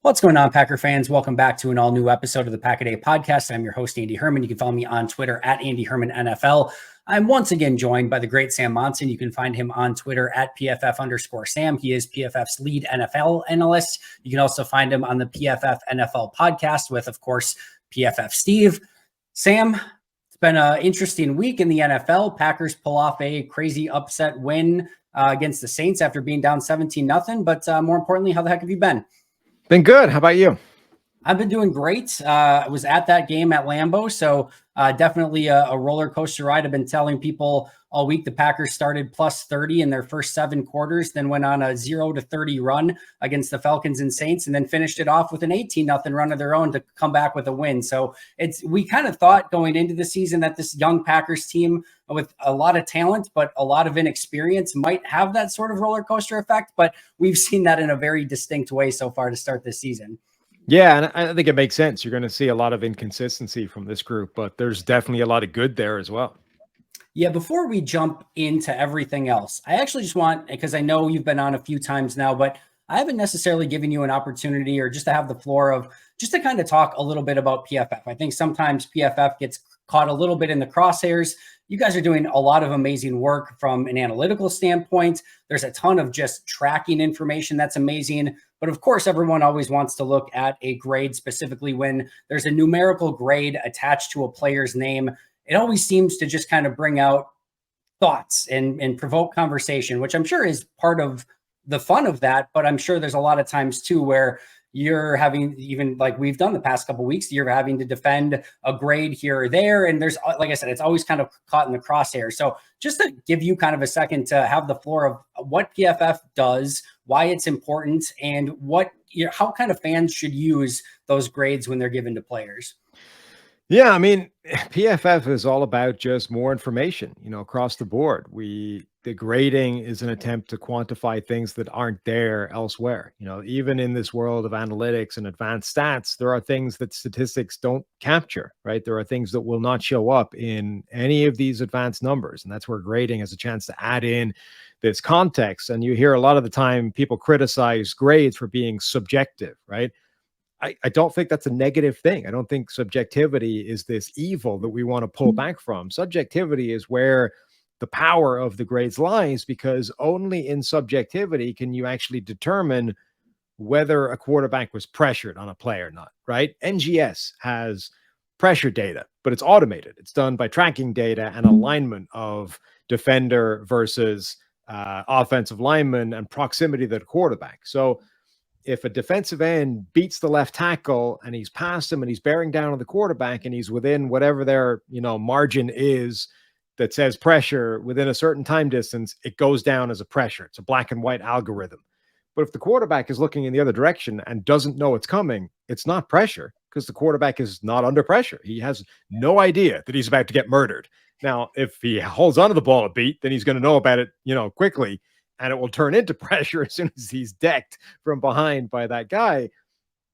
What's going on, Packer fans? Welcome back to an all-new episode of the Pack a Day podcast. I'm your host, Andy Herman. You can follow me on Twitter at Andy Herman NFL. I'm once again joined by the great Sam Monson. You can find him on Twitter at PFF_Sam. He is PFF's lead NFL analyst. You can also find him on the PFF NFL podcast with, of course, PFF Steve. Sam, it's been an interesting week in the NFL. Packers pull off a crazy upset win against the Saints after being down 17-0. But more importantly, how the heck have you been? Been good. How about you? I've been doing great. I was at that game at Lambeau, so definitely a roller coaster ride. I've been telling people all week the Packers started plus 30 in their first 7 quarters, then went on a 0-30 run against the Falcons and Saints, and then finished it off with an 18-0 run of their own to come back with a win. So we kind of thought going into the season that this young Packers team with a lot of talent, but a lot of inexperience might have that sort of roller coaster effect. But we've seen that in a very distinct way so far to start this season. Yeah, and I think it makes sense. You're going to see a lot of inconsistency from this group, but there's definitely a lot of good there as well. Yeah, before we jump into everything else, I actually just want, because I know you've been on a few times now, but I haven't necessarily given you an opportunity or just to have the floor of just to kind of talk a little bit about PFF. I think sometimes PFF gets caught a little bit in the crosshairs. You guys are doing a lot of amazing work from an analytical standpoint. There's a ton of just tracking information that's amazing. But of course, everyone always wants to look at a grade, specifically when there's a numerical grade attached to a player's name. It always seems to just kind of bring out thoughts and provoke conversation, which I'm sure is part of the fun of that. But I'm sure there's a lot of times too where you're having, even like we've done the past couple of weeks, you're having to defend a grade here or there. And there's, like I said, it's always kind of caught in the crosshair. So just to give you kind of a second to have the floor of what PFF does, why it's important, and how kind of fans should use those grades when they're given to players. Yeah, I mean, PFF is all about just more information, across the board. The grading is an attempt to quantify things that aren't there elsewhere. Even in this world of analytics and advanced stats, there are things that statistics don't capture, right? There are things that will not show up in any of these advanced numbers. And that's where grading has a chance to add in this context. And you hear a lot of the time people criticize grades for being subjective, right? I don't think that's a negative thing. I don't think subjectivity is this evil that we want to pull back from. Subjectivity is where the power of the grades lies, because only in subjectivity can you actually determine whether a quarterback was pressured on a play or not, right? NGS has pressure data, but it's automated. It's done by tracking data and alignment of defender versus offensive lineman and proximity to the quarterback. So if a defensive end beats the left tackle and he's past him and he's bearing down on the quarterback and he's within whatever their margin is that says pressure within a certain time distance, it goes down as a pressure. It's a black and white algorithm. But if the quarterback is looking in the other direction and doesn't know it's coming, it's not pressure, because the quarterback is not under pressure. He has no idea that he's about to get murdered. Now, if he holds onto the ball a beat, then he's going to know about it, quickly. And it will turn into pressure as soon as he's decked from behind by that guy.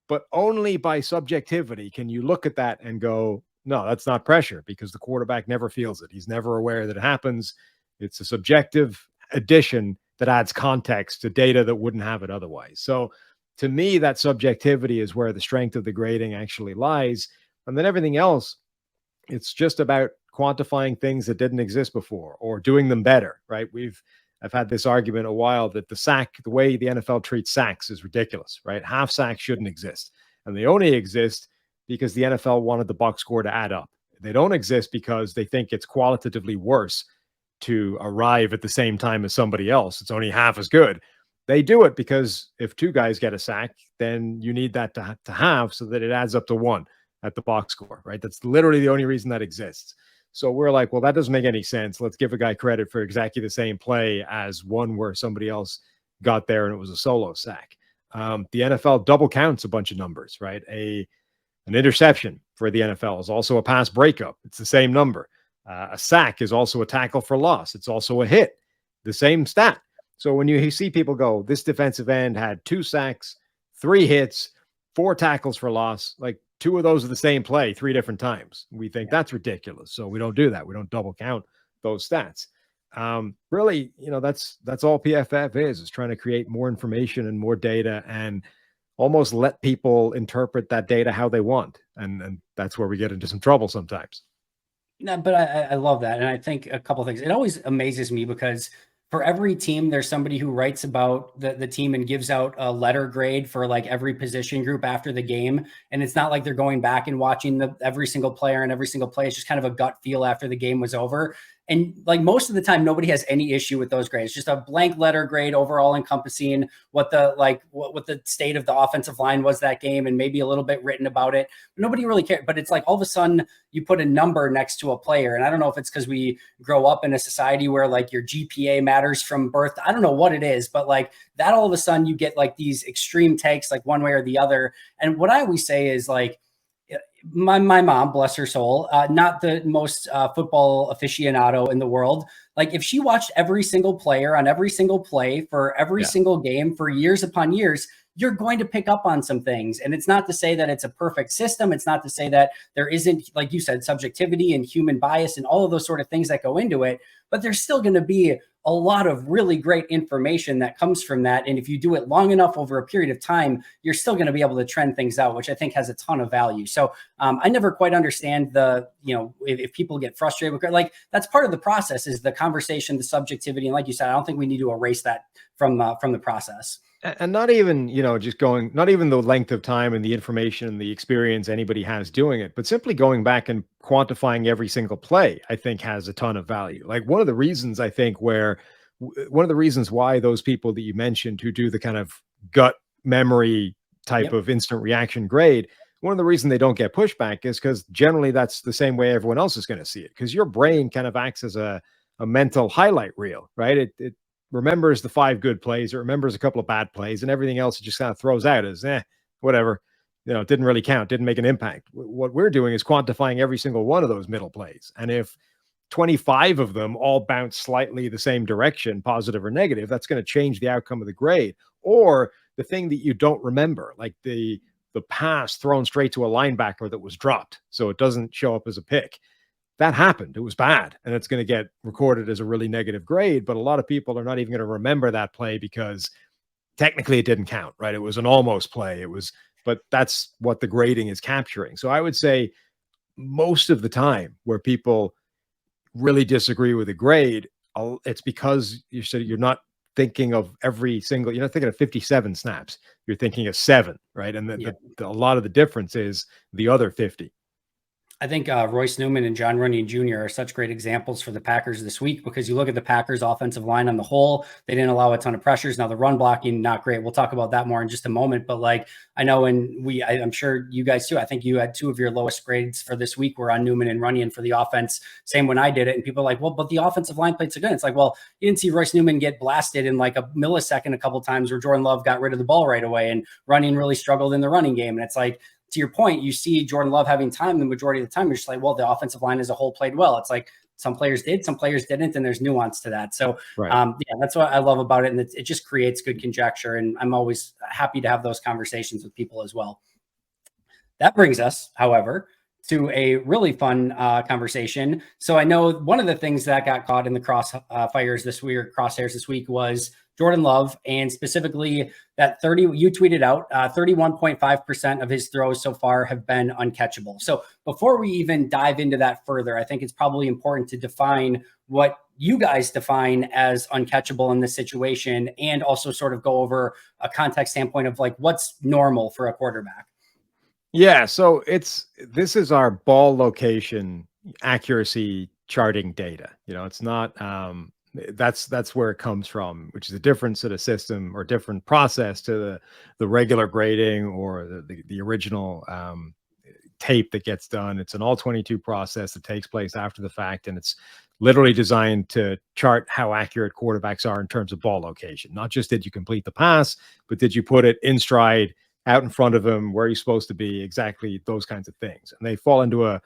But only by subjectivity can you look at that and go, no, that's not pressure, because the quarterback never feels it. He's never aware that it happens. It's a subjective addition that adds context to data that wouldn't have it otherwise. So to me, that subjectivity is where the strength of the grading actually lies. And then everything else, it's just about quantifying things that didn't exist before or doing them better, right? I've had this argument a while that the way the NFL treats sacks is ridiculous, right? Half sacks shouldn't exist. And they only exist because the NFL wanted the box score to add up. They don't exist because they think it's qualitatively worse to arrive at the same time as somebody else. It's only half as good. They do it because if 2 guys get a sack, then you need that to have so that it adds up to 1 at the box score, right? That's literally the only reason that exists. So we're like, well, that doesn't make any sense. Let's give a guy credit for exactly the same play as one where somebody else got there and it was a solo sack. The NFL double counts a bunch of numbers, right? An interception for the NFL is also a pass breakup. It's the same number. A sack is also a tackle for loss. It's also a hit, the same stat. So when you see people go, this defensive end had 2 sacks, 3 hits, 4 tackles for loss, like 2 of those are the same play 3 different times. We think that's ridiculous. So we don't do that. We don't double count those stats. Really, that's all PFF is trying to create more information and more data and almost let people interpret that data how they want. And that's where we get into some trouble sometimes. No, but I love that, and I think a couple things. It always amazes me because for every team, there's somebody who writes about the team and gives out a letter grade for like every position group after the game. And it's not like they're going back and watching every single player and every single play. It's just kind of a gut feel after the game was over. And like most of the time, nobody has any issue with those grades. Just a blank letter grade overall, encompassing what the what the state of the offensive line was that game, and maybe a little bit written about it. Nobody really cared. But it's like all of a sudden you put a number next to a player. And I don't know if it's because we grow up in a society where like your GPA matters from birth. I don't know what it is, but like that all of a sudden you get like these extreme takes, like one way or the other. And what I always say is like, my mom, bless her soul, not the most football aficionado in the world. Like if she watched every single player on every single play for every Yeah. single game for years upon years, you're going to pick up on some things. And it's not to say that it's a perfect system. It's not to say that there isn't, like you said, subjectivity and human bias and all of those sort of things that go into it. But there's still going to be a lot of really great information that comes from that. And if you do it long enough over a period of time, you're still going to be able to trend things out, which I think has a ton of value. So I never quite understand if people get frustrated with, like, that's part of the process, is the conversation, the subjectivity. And like you said, I don't think we need to erase that from the process. And not even, just going, not even the length of time and the information and the experience anybody has doing it, but simply going back and quantifying every single play, I think has a ton of value. Like one of the reasons I think one of the reasons why those people that you mentioned who do the kind of gut memory type Yep. of instant reaction grade, one of the reasons they don't get pushback is because generally that's the same way everyone else is going to see it. Because your brain kind of acts as a mental highlight reel, right? It remembers the 5 good plays, it remembers a couple of bad plays, and everything else it just kind of throws out as whatever. It didn't really count, didn't make an impact. What we're doing is quantifying every single one of those middle plays. And if 25 of them all bounce slightly the same direction, positive or negative, that's going to change the outcome of the grade. Or the thing that you don't remember, like the pass thrown straight to a linebacker that was dropped, so it doesn't show up as a pick. That happened. It was bad. And it's going to get recorded as a really negative grade. But a lot of people are not even going to remember that play because technically it didn't count, right? It was an almost play. But that's what the grading is capturing. So I would say most of the time where people really disagree with a grade, it's because you're not thinking of you're not thinking of 57 snaps. You're thinking of 7, right? And Yeah. a lot of the difference is the other 50. I think Royce Newman and John Runyon Jr. are such great examples for the Packers this week, because you look at the Packers offensive line on the whole, they didn't allow a ton of pressures. Now the run blocking, not great. We'll talk about that more in just a moment. But like, I know, I'm sure you guys too, I think you had 2 of your lowest grades for this week were on Newman and Runyon for the offense. Same when I did it. And people are like, well, but the offensive line played so good. It's like, well, you didn't see Royce Newman get blasted in like a millisecond a couple times where Jordan Love got rid of the ball right away, and Runyon really struggled in the running game. And it's like, to your point, you see Jordan Love having time the majority of the time. You're just like, well, the offensive line as a whole played well. It's like some players did, some players didn't, and there's nuance to that. So, Right. yeah, that's what I love about it, and it just creates good conjecture. And I'm always happy to have those conversations with people as well. That brings us, however, to a really fun conversation. So I know one of the things that got caught in the crosshairs this week was Jordan Love, and specifically that 30, you tweeted out 31.5% of his throws so far have been uncatchable. So before we even dive into that further, I think it's probably important to define what you guys define as uncatchable in this situation, and also sort of go over a context standpoint of like what's normal for a quarterback. Yeah, so this is our ball location accuracy charting data. It's not that's where it comes from, which is a different sort of system or different process to the regular grading or the original tape that gets done. It's an all 22 process that takes place after the fact, and it's literally designed to chart how accurate quarterbacks are in terms of ball location. Not just did you complete the pass, but did you put it in stride, out in front of him, where you're supposed to be, exactly those kinds of things. And they fall into a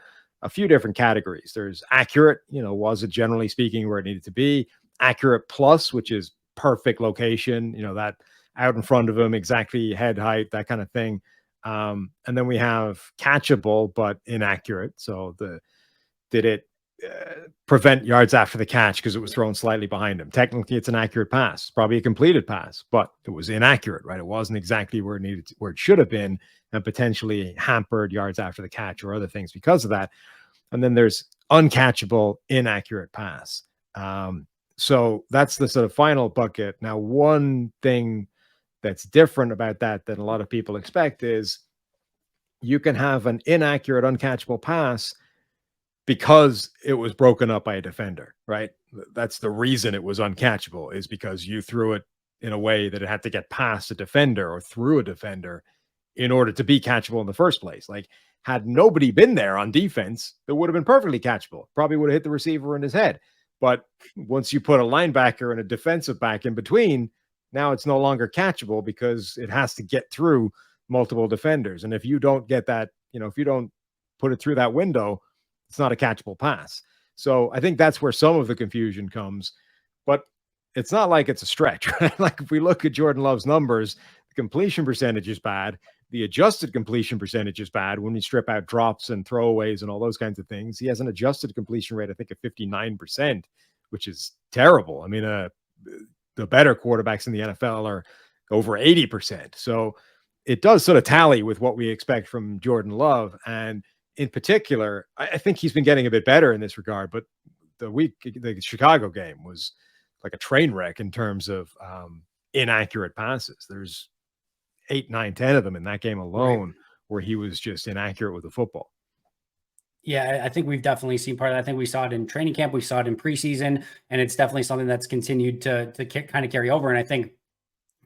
few different categories. There's accurate, was it generally speaking where it needed to be? Accurate plus, which is perfect location, that out in front of him, exactly head height, that kind of thing. And then we have catchable but inaccurate. So did it prevent yards after the catch because it was thrown slightly behind him. Technically, it's an accurate pass, probably a completed pass, but it was inaccurate, right? It wasn't exactly where it needed to, where it should have been, and potentially hampered yards after the catch or other things because of that. And then there's uncatchable, inaccurate pass. So that's the sort of final bucket. Now, one thing that's different about that than a lot of people expect is you can have an inaccurate, uncatchable pass because it was broken up by a defender, right? That's the reason it was uncatchable, is because you threw it in a way that it had to get past a defender or through a defender in order to be catchable in the first place. Like, had nobody been there on defense, it would have been perfectly catchable. Probably would have hit the receiver in his head. But once you put a linebacker and a defensive back in between, now it's no longer catchable because it has to get through multiple defenders. And if you don't get that, if you don't put it through that window, it's not a catchable pass. So I think that's where some of the confusion comes. But it's not like it's a stretch, right? Like, if we look at Jordan Love's numbers, the completion percentage is bad. The adjusted completion percentage is bad when you strip out drops and throwaways and all those kinds of things. He has an adjusted completion rate, I think, of 59%, which is terrible. I mean, the better quarterbacks in the NFL are over 80%. So it does sort of tally with what we expect from Jordan Love. And in particular, I think he's been getting a bit better in this regard. But the Chicago game was like a train wreck in terms of inaccurate passes. There's 8, 9, 10 of them in that game alone, right, where he was just inaccurate with the football. Yeah, I think we've definitely seen part of that. I think we saw it in training camp, we saw it in preseason, and it's definitely something that's continued to kind of carry over. And I think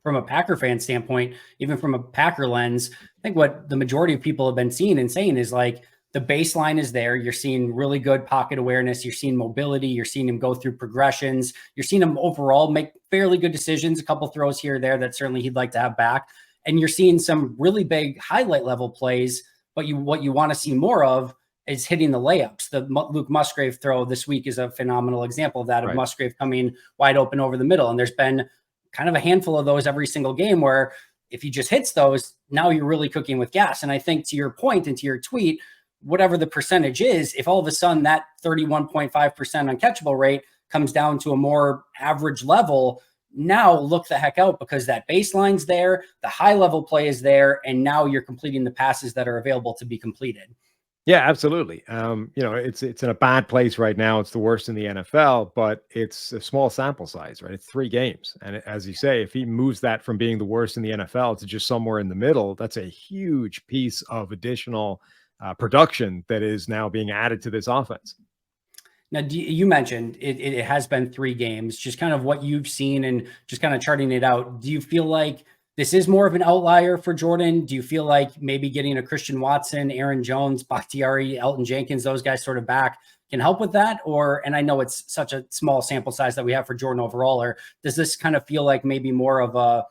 from a Packer fan standpoint, even from a Packer lens, I think what the majority of people have been seeing and saying is like, the baseline is there. You're seeing really good pocket awareness. You're seeing mobility. You're seeing him go through progressions. You're seeing him overall make fairly good decisions, a couple throws here or there that certainly he'd like to have back. And you're seeing some really big highlight level plays, but what you want to see more of is hitting the layups. The Luke Musgrave throw this week is a phenomenal example of that, of right, Musgrave coming wide open over the middle. And there's been kind of a handful of those every single game where if he just hits those, now you're really cooking with gas. And I think, to your point and to your tweet, whatever the percentage is, if all of a sudden that 31.5% uncatchable rate comes down to a more average level, now look the heck out, because that baseline's there, the high level play is there, and now you're completing the passes that are available to be completed. Yeah, absolutely. It's in a bad place right now. It's the worst in the NFL, but it's a small sample size, right? It's 3 games. And as you say, if he moves that from being the worst in the NFL to just somewhere in the middle, that's a huge piece of additional production that is now being added to this offense. Now, you mentioned it has been 3 games, just kind of what you've seen and just kind of charting it out. Do you feel like this is more of an outlier for Jordan? Do you feel like maybe getting a Christian Watson, Aaron Jones, Bakhtiari, Elton Jenkins, those guys sort of back can help with that? Or, and I know it's such a small sample size that we have for Jordan overall, or does this kind of feel like maybe more of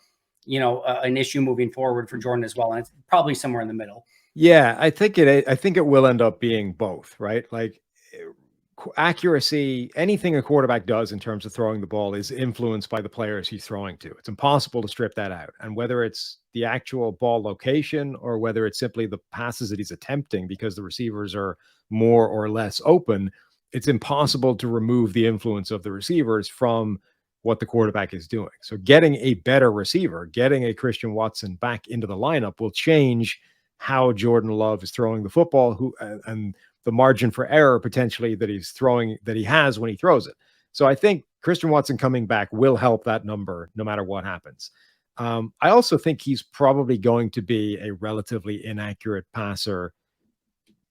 an issue moving forward for Jordan as well? And it's probably somewhere in the middle. Yeah, I think it will end up being both, right? Like, accuracy, anything a quarterback does in terms of throwing the ball is influenced by the players he's throwing to. It's impossible to strip that out. And whether it's the actual ball location or whether it's simply the passes that he's attempting because the receivers are more or less open, it's impossible to remove the influence of the receivers from what the quarterback is doing. So getting a better receiver, getting a Christian Watson back into the lineup will change how Jordan Love is throwing the football, and the margin for error potentially that he has when he throws it. So I think Christian Watson coming back will help that number no matter what happens. I also think he's probably going to be a relatively inaccurate passer,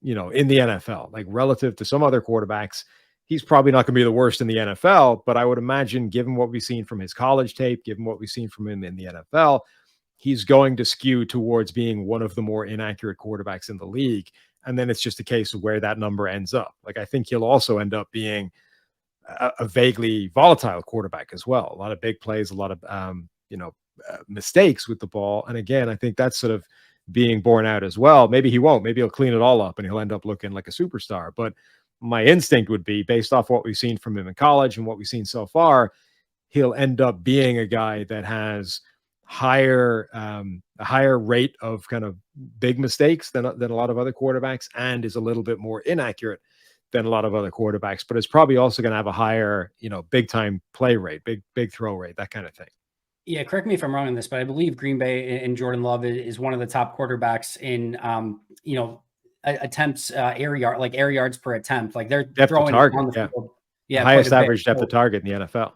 in the NFL, like relative to some other quarterbacks. He's probably not going to be the worst in the NFL, but I would imagine, given what we've seen from his college tape, given what we've seen from him in the NFL, he's going to skew towards being one of the more inaccurate quarterbacks in the league. And then it's just a case of where that number ends up. Like, I think he'll also end up being a vaguely volatile quarterback as well. A lot of big plays, a lot of, mistakes with the ball. And again, I think that's sort of being borne out as well. Maybe he won't. Maybe he'll clean it all up and he'll end up looking like a superstar. But my instinct would be, based off what we've seen from him in college and what we've seen so far, he'll end up being a guy that has a higher rate of kind of big mistakes than a lot of other quarterbacks, and is a little bit more inaccurate than a lot of other quarterbacks, but it's probably also going to have a higher, big time play rate, big throw rate, that kind of thing. Yeah, correct me if I'm wrong on this, but I believe Green Bay and Jordan Love is one of the top quarterbacks in, attempts, air yards per attempt. Like they're Depth of throwing target, on the yeah. field, The yeah, quite a highest bit. average depth of So, target in the NFL.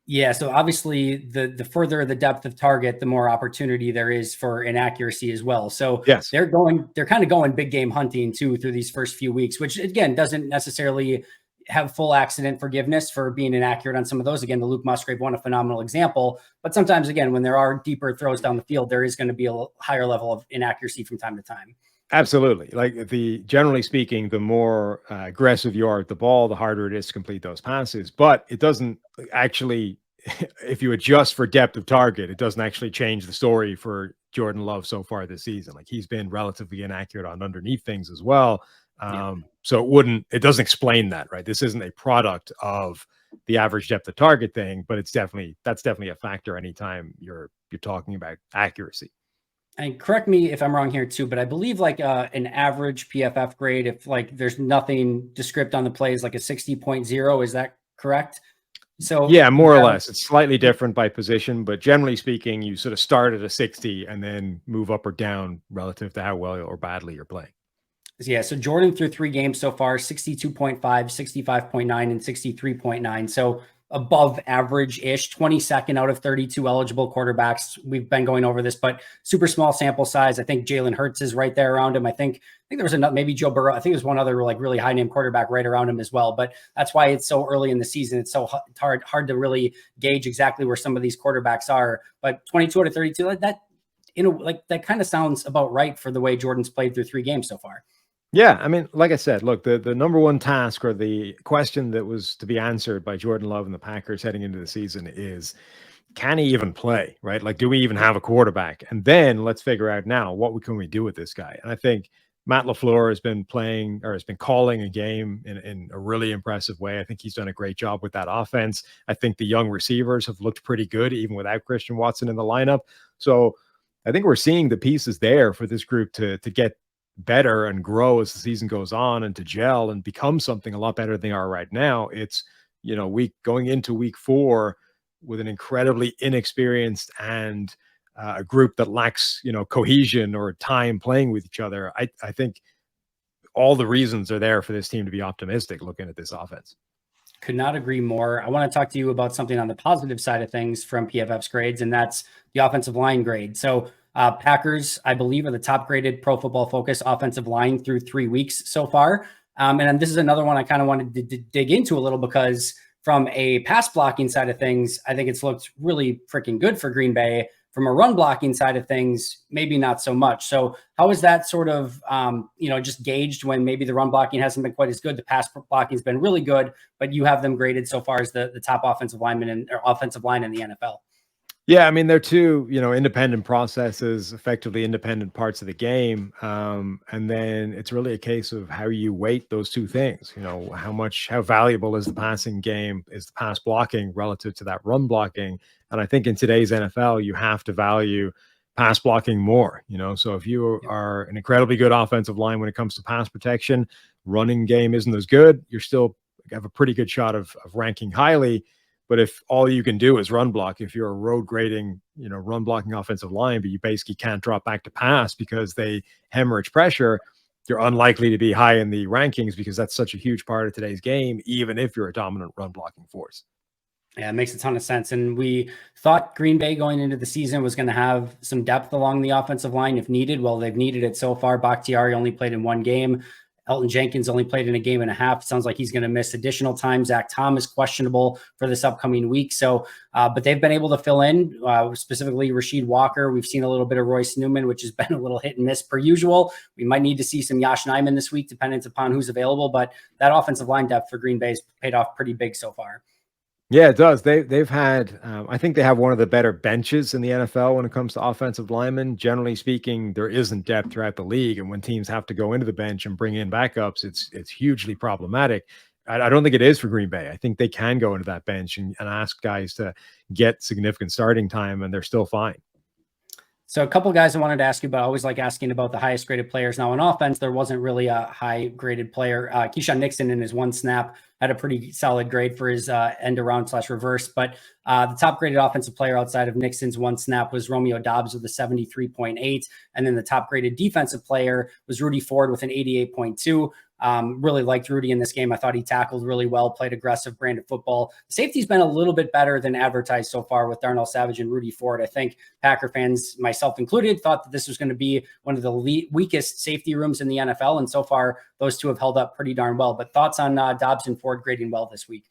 yeah, so obviously the further the depth of target, the more opportunity there is for inaccuracy as well. So Yes. they're kind of going big game hunting too through these first few weeks, which again doesn't necessarily have full accident forgiveness for being inaccurate on some of those. Again, the Luke Musgrave one, a phenomenal example. But sometimes, again, when there are deeper throws down the field, there is going to be a higher level of inaccuracy from time to time. Absolutely. Like generally speaking, the more aggressive you are at the ball, the harder it is to complete those passes. But it doesn't actually, if you adjust for depth of target, it doesn't actually change the story for Jordan Love so far this season. Like he's been relatively inaccurate on underneath things as well. Yeah. So it doesn't explain that, right? This isn't a product of the average depth of target thing, but that's definitely a factor anytime you're talking about accuracy. And correct me if I'm wrong here too, but I believe like an average PFF grade, if like there's nothing descript on the plays, like a 60.0, is that correct? So Yeah, you more or have, less. It's slightly different by position, but generally speaking, you sort of start at a 60 and then move up or down relative to how well or badly you're playing. yeah, so Jordan through 3 games so far, 62.5, 65.9, and 63.9. So above average-ish, 22nd out of 32 eligible quarterbacks. We've been going over this, but super small sample size. I think Jalen Hurts is right there around him. I think there was another, maybe Joe Burrow. I think there's one other like really high name quarterback right around him as well. But that's why it's so early in the season. It's so hard to really gauge exactly where some of these quarterbacks are. But 22 out of 32, that kind of sounds about right for the way Jordan's played through 3 games so far. Yeah, I mean, like I said, look, the number one task or the question that was to be answered by Jordan Love and the Packers heading into the season is, can he even play, right? Like, do we even have a quarterback? And then let's figure out now can we do with this guy? And I think Matt LaFleur has been playing or has been calling a game in a really impressive way. I think he's done a great job with that offense. I think the young receivers have looked pretty good, even without Christian Watson in the lineup. So I think we're seeing the pieces there for this group to get better and grow as the season goes on and to gel and become something a lot better than they are right now. It's, going into week 4 with an incredibly inexperienced and a group that lacks, cohesion or time playing with each other. I think all the reasons are there for this team to be optimistic looking at this offense. Could not agree more. I want to talk to you about something on the positive side of things from PFF's grades, and that's the offensive line grade. So Packers, I believe, are the top graded Pro Football Focus offensive line through 3 weeks so far. And this is another one I kind of wanted to dig into a little because from a pass blocking side of things, I think it's looked really freaking good for Green Bay. From a run blocking side of things, maybe not so much. So how is that sort of, just gauged when maybe the run blocking hasn't been quite as good? The pass blocking has been really good, but you have them graded so far as the top offensive lineman or offensive line in the NFL. Yeah, I mean, they're two, independent processes, effectively independent parts of the game. And then it's really a case of how you weight those two things. How valuable is the passing game, is the pass blocking relative to that run blocking? And I think in today's NFL, you have to value pass blocking more, So if you are an incredibly good offensive line when it comes to pass protection, running game isn't as good, you're still have a pretty good shot of ranking highly. But if all you can do is run block, if you're a road grading, run blocking offensive line, but you basically can't drop back to pass because they hemorrhage pressure, you're unlikely to be high in the rankings because that's such a huge part of today's game, even if you're a dominant run blocking force. Yeah, it makes a ton of sense. And we thought Green Bay going into the season was going to have some depth along the offensive line if needed. Well, they've needed it so far. Bakhtiari only played in 1 game. Elton Jenkins only played in a game and a half. Sounds like he's going to miss additional time. Zach Tom is questionable for this upcoming week. So, but they've been able to fill in, specifically Rasheed Walker. We've seen a little bit of Royce Newman, which has been a little hit and miss per usual. We might need to see some Yosh Nijman this week, dependent upon who's available. But that offensive line depth for Green Bay's paid off pretty big so far. Yeah, it does. They've had, I think they have one of the better benches in the NFL when it comes to offensive linemen. Generally speaking, there isn't depth throughout the league, and when teams have to go into the bench and bring in backups, it's hugely problematic. I don't think it is for Green Bay. I think they can go into that bench and ask guys to get significant starting time, and they're still fine. So a couple guys I wanted to ask you about. I always like asking about the highest graded players. Now on offense, there wasn't really a high graded player. Keyshawn Nixon in his one snap had a pretty solid grade for his end around / reverse. But the top graded offensive player outside of Nixon's one snap was Romeo Dobbs with a 73.8. And then the top graded defensive player was Rudy Ford with an 88.2. Really liked Rudy in this game. I thought he tackled really well, played aggressive brand of football. The safety's been a little bit better than advertised so far with Darnell Savage and Rudy Ford. I think Packer fans, myself included, thought that this was going to be one of the weakest safety rooms in the NFL. And so far, those two have held up pretty darn well. But thoughts on Dobbs and Ford grading well this week?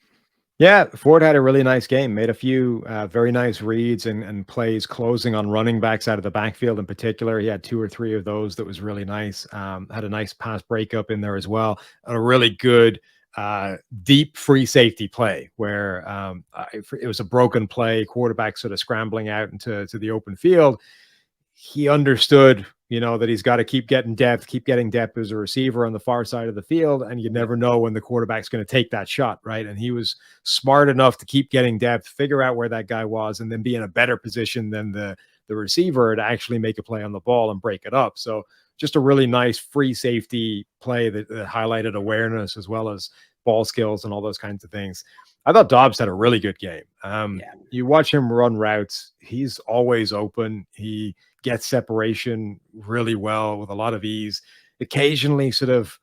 Yeah, Ford had a really nice game, made a few very nice reads and plays closing on running backs out of the backfield in particular. He had 2 or 3 of those that was really nice. Had a nice pass breakup in there as well. A really good deep free safety play where it was a broken play, quarterback sort of scrambling out into the open field. He understood, that he's got to keep getting depth as a receiver on the far side of the field. And you never know when the quarterback's going to take that shot. Right. And he was smart enough to keep getting depth, figure out where that guy was, and then be in a better position than the receiver to actually make a play on the ball and break it up. So just a really nice free safety play that highlighted awareness as well as ball skills and all those kinds of things. I thought Dobbs had a really good game. You watch him run routes. He's always open. He gets separation really well with a lot of ease. Occasionally sort of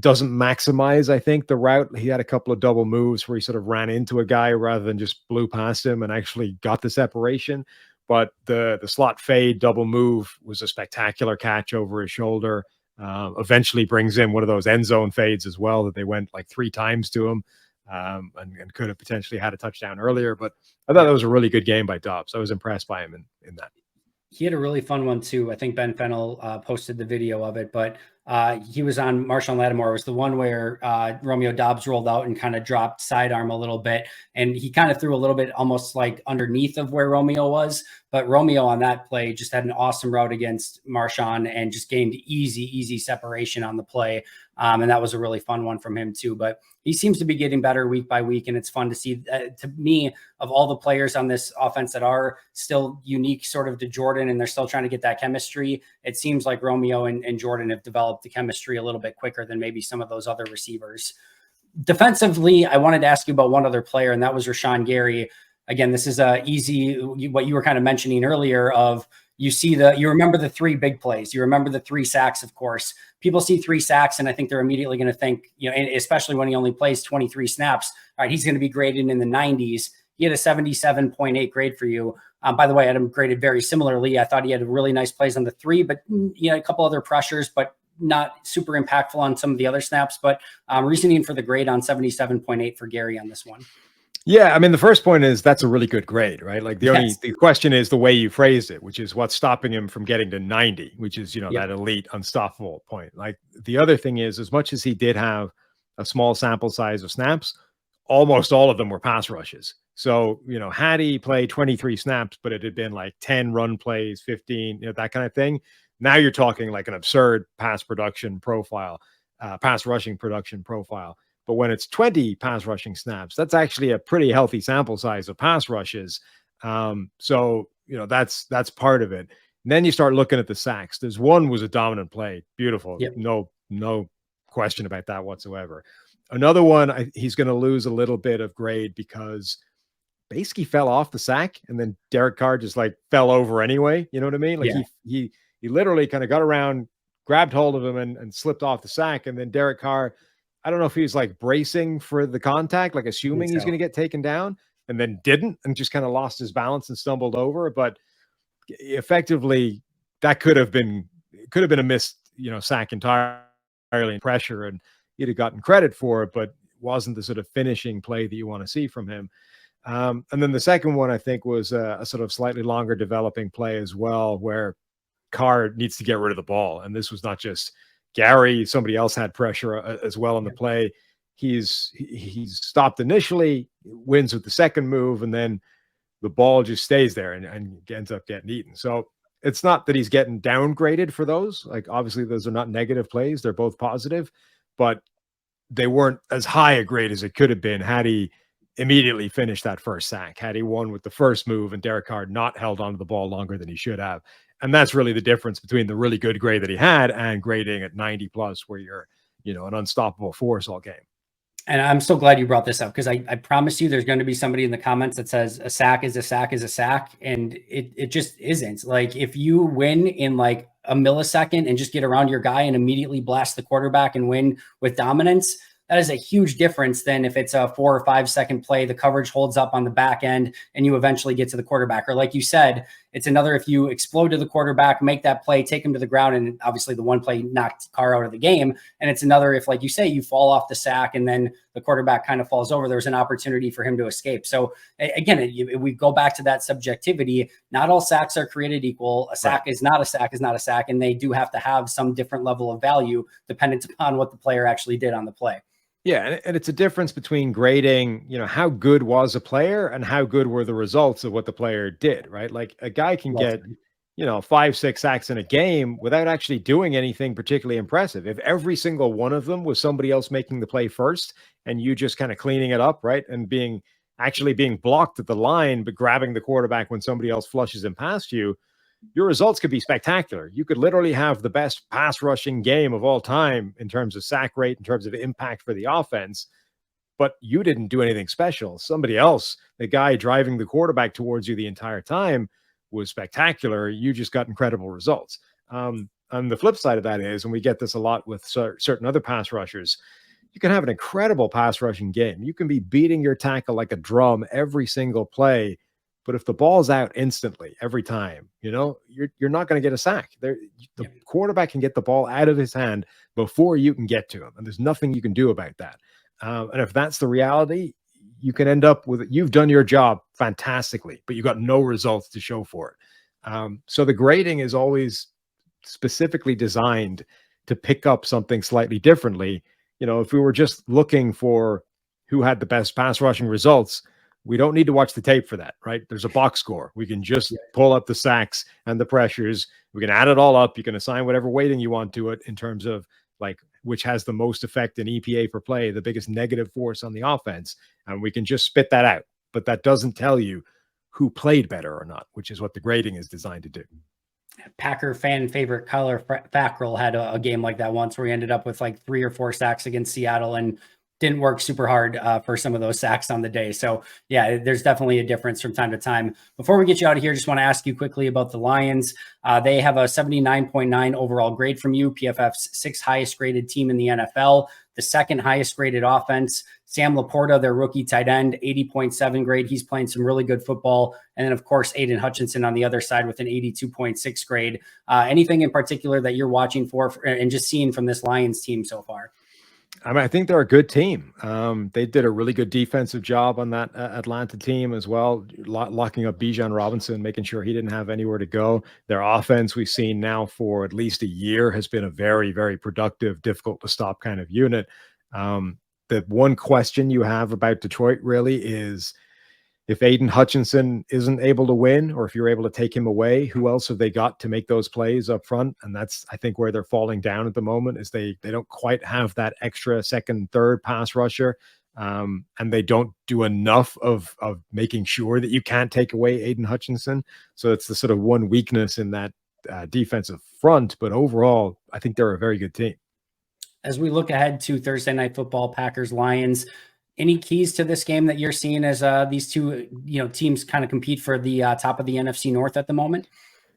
doesn't maximize, I think, the route. He had a couple of double moves where he sort of ran into a guy rather than just blew past him and actually got the separation. But the slot fade double move was a spectacular catch over his shoulder. Eventually brings in one of those end zone fades as well that they went like 3 times to him. And could have potentially had a touchdown earlier. But I thought that was a really good game by Dobbs. I was impressed by him in that. He had a really fun one too. I think Ben Fennell posted the video of it, but he was on Marshawn Lattimore. It was the one where Romeo Dobbs rolled out and kind of dropped sidearm a little bit. And he kind of threw a little bit almost like underneath of where Romeo was. But Romeo on that play just had an awesome route against Marshawn and just gained easy separation on the play. And that was a really fun one from him too. But he seems to be getting better week by week. And it's fun to see, to me, of all the players on this offense that are still unique sort of to Jordan and they're still trying to get that chemistry, it seems like Romeo and Jordan have developed the chemistry a little bit quicker than maybe some of those other receivers. Defensively, I wanted to ask you about one other player, and that was Rashawn Gary. Again, this is easy, what you were kind of mentioning earlier of you remember the 3 big plays. You remember the 3 sacks, of course. People see 3 sacks, and I think they're immediately going to think, and especially when he only plays 23 snaps, all right, he's going to be graded in the 90s. He had a 77.8 grade for you. By the way, I had him graded very similarly. I thought he had really nice plays on the 3, but a couple other pressures, but not super impactful on some of the other snaps. But reasoning for the grade on 77.8 for Gary on this one. Yeah, I mean, the first point is that's a really good grade, right? Like the question is the way you phrased it, which is what's stopping him from getting to 90, which is, that elite unstoppable point. Like the other thing is, as much as he did have a small sample size of snaps, almost all of them were pass rushes. So, had he played 23 snaps, but it had been like 10 run plays, 15, that kind of thing. Now you're talking like an absurd pass rushing production profile. But when it's 20 pass rushing snaps, that's actually a pretty healthy sample size of pass rushes. So, that's part of it. And then you start looking at the sacks. There's one was a dominant play. Beautiful. Yep. No question about that whatsoever. Another one, he's going to lose a little bit of grade because basically fell off the sack and then Derek Carr just like fell over anyway. You know what I mean? Like he literally kind of got around, grabbed hold of him and slipped off the sack. And then Derek Carr, I don't know if he's like bracing for the contact, like assuming he's going to get taken down and then didn't and just kind of lost his balance and stumbled over. But effectively that could have been a missed, sack entirely in pressure and he'd have gotten credit for it, but wasn't the sort of finishing play that you want to see from him. And then the second one, I think, was a sort of slightly longer developing play as well, where Carr needs to get rid of the ball. And this was not just Gary, somebody else had pressure as well on the play. He's stopped initially, wins with the second move, and then the ball just stays there and ends up getting eaten. So it's not that he's getting downgraded for those. Like, obviously, those are not negative plays. They're both positive, but they weren't as high a grade as it could have been had he immediately finished that first sack had he won with the first move and Derek Carr not held onto the ball longer than he should have. And that's really the difference between the really good grade that he had and grading at 90 plus, where you're, an unstoppable force all game. And I'm so glad you brought this up, because I promise you there's going to be somebody in the comments that says a sack is a sack is a sack. And it just isn't. Like, if you win in like a millisecond and just get around your guy and immediately blast the quarterback and win with dominance, that is a huge difference than if it's a 4 or 5 second play, the coverage holds up on the back end and you eventually get to the quarterback. Or like you said, it's another, if you explode to the quarterback, make that play, take him to the ground, and obviously the one play knocked Carr out of the game. And it's another, if like you say, you fall off the sack and then the quarterback kind of falls over, there's an opportunity for him to escape. So again, we go back to that subjectivity. Not all sacks are created equal. A sack is not a sack is not a sack. And they do have to have some different level of value dependent upon what the player actually did on the play. Yeah, and it's a difference between grading, how good was a player and how good were the results of what the player did, right? Like, a guy can get, 5, 6 sacks in a game without actually doing anything particularly impressive. If every single one of them was somebody else making the play first and you just kind of cleaning it up, right? And being blocked at the line, but grabbing the quarterback when somebody else flushes him past you, your results could be spectacular. You could literally have the best pass rushing game of all time in terms of sack rate, in terms of impact for the offense, but you didn't do anything special. Somebody else, the guy driving the quarterback towards you the entire time, was spectacular. You just got incredible results. On the flip side of that is, and we get this a lot with certain other pass rushers, you can have an incredible pass rushing game. You can be beating your tackle like a drum every single play, but if the ball's out instantly every time, you're not going to get a sack. The quarterback can get the ball out of his hand before you can get to him, and there's nothing you can do about that. And if that's the reality, you can end up with, you've done your job fantastically, but you got no results to show for it. So the grading is always specifically designed to pick up something slightly differently. If we were just looking for who had the best pass rushing results, we don't need to watch the tape for that, right? There's a box score. We can just pull up the sacks and the pressures. We can add it all up. You can assign whatever weighting you want to it in terms of like which has the most effect in EPA per play, the biggest negative force on the offense. And we can just spit that out. But that doesn't tell you who played better or not, which is what the grading is designed to do. Packer fan favorite Kyler Fackrell had a game like that once where he ended up with like 3 or 4 sacks against Seattle and didn't work super hard for some of those sacks on the day. So yeah, there's definitely a difference from time to time. Before we get you out of here, just want to ask you quickly about the Lions. They have a 79.9 overall grade from you, PFF's 6th highest graded team in the NFL, the 2nd highest graded offense. Sam Laporta, their rookie tight end, 80.7 grade. He's playing some really good football. And then, of course, Aiden Hutchinson on the other side with an 82.6 grade. Anything in particular that you're watching for and just seeing from this Lions team so far? I think they're a good team. They did a really good defensive job on that Atlanta team as well, locking up Bijan Robinson, making sure he didn't have anywhere to go. Their offense, we've seen now for at least a year, has been a very, very productive, difficult to stop kind of unit. The one question you have about Detroit really is, if Aiden Hutchinson isn't able to win, or if you're able to take him away, who else have they got to make those plays up front? And that's, I think, where they're falling down at the moment, is they don't quite have that extra second, third pass rusher. And they don't do enough of making sure that you can't take away Aiden Hutchinson. So it's the sort of one weakness in that defensive front. But overall, I think they're a very good team. As we look ahead to Thursday Night Football, Packers, Lions, any keys to this game that you're seeing as these two teams kind of compete for the top of the NFC North at the moment?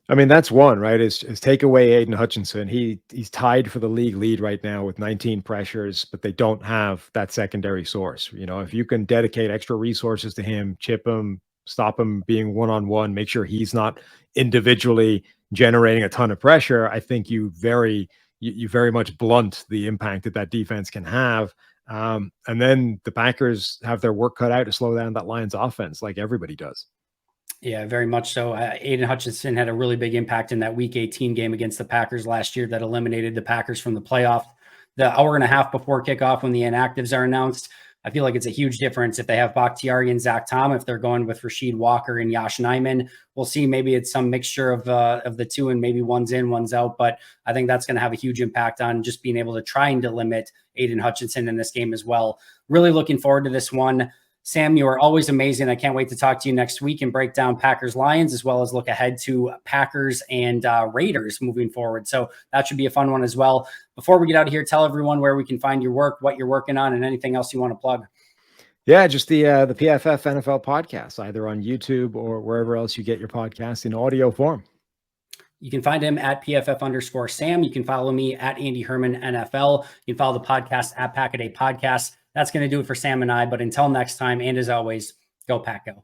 I mean, that's one, right? Is take away Aiden Hutchinson. He's tied for the league lead right now with 19 pressures, but they don't have that secondary source. If you can dedicate extra resources to him, chip him, stop him being one-on-one, make sure he's not individually generating a ton of pressure, I think you very much blunt the impact that defense can have. And then the Packers have their work cut out to slow down that Lions offense, like everybody does. Yeah, very much so. Aiden Hutchinson had a really big impact in that Week 18 game against the Packers last year that eliminated the Packers from the playoff. The hour and a half before kickoff, when the inactives are announced, I feel like it's a huge difference if they have Bakhtiari and Zach Tom. If they're going with Rashid Walker and Yosh Nijman, we'll see. Maybe it's some mixture of the two, and maybe one's in, one's out. But I think that's going to have a huge impact on just being able to trying to limit Aiden Hutchinson in this game as well. Really looking forward to this one. Sam, you are always amazing. I can't wait to talk to you next week and break down Packers Lions, as well as look ahead to Packers and Raiders moving forward. So that should be a fun one as well. Before we get out of here, tell everyone where we can find your work, what you're working on, and anything else you want to plug. Yeah, just the PFF NFL podcast, either on YouTube or wherever else you get your podcast in audio form. You can find him at PFF_Sam. You can follow me at Andy Herman NFL. You can follow the podcast at Pack-A-Day Podcast. That's going to do it for Sam and I. But until next time, and as always, go Pack Go.